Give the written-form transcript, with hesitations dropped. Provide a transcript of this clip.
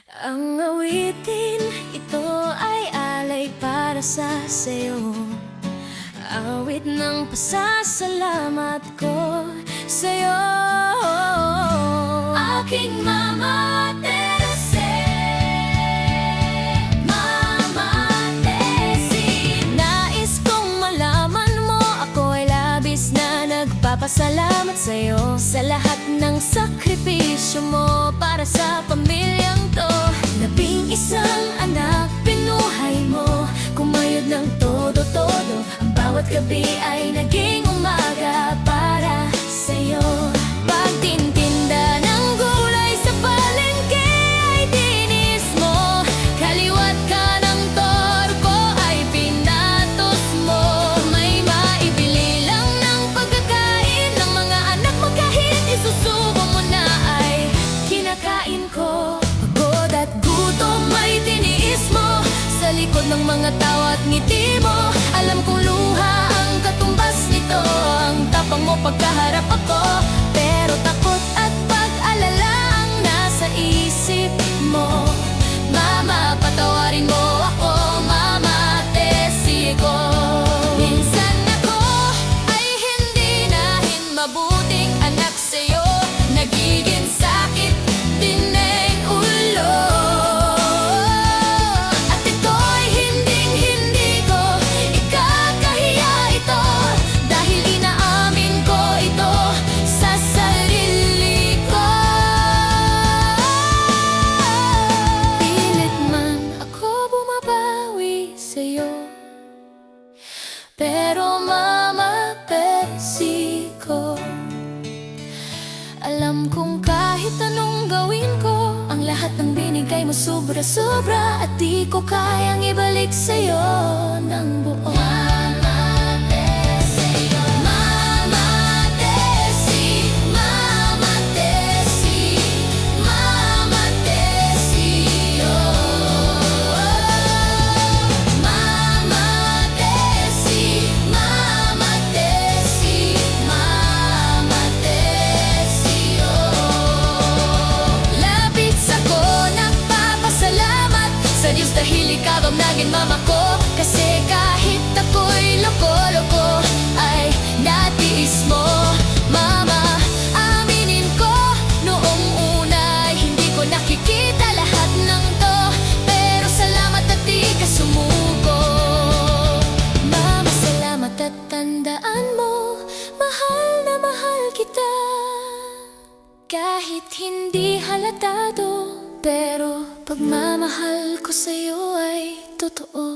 Ang awitin, ito ay alay para sa sayo. Awit ng pasasalamat ko sa'yo. Aking Mama Tessy, Mama Tessy. Nais kong malaman mo, ako ay labis na nagpapasalamat sa'yo sa lahat ng sakripisyo mo para sa pamilyang to. Isang anak, pinuhay mo, kumayod ng todo-todo. Ang bawat gabi ay naging umaga para sa'yo. Pagtintinda ng gulay sa palengke ay tinis mo, kaliwat ka ng torko ay pinatos mo. May maibili lang ng pagkakain ng mga anak mo, kahit isusubo mo na ay kinakain ko. Sa likod ng mga tawa at ngiti mo, alam kong luha ang katumbas nito. Ang tapang mo pagkaharap ako, pero takot at pag-alala ang nasa isip mo. Mama, patawarin mo ako, Mama Tessy ko. Minsan ako ay hindi nahin mabuting anak sa'yo, nagiging sakit din ang ulo. Pero Mama Tessy ko, alam kong kahit anong gawin ko, ang lahat ng binigay mo sobra-sobra, at di ko kayang ibalik sa'yo ng buo. Dahil ikaw ang naging mama ko, kasi kahit ako'y loko-loko ay natiis mo, Mama. Aminin ko, noong una ay hindi ko nakikita lahat ng to, pero salamat at di ka sumuko. Mama, salamat at tandaan mo, mahal na mahal kita. Kahit hindi halatado, pero pagmamahal ko sa'yo ay totoo.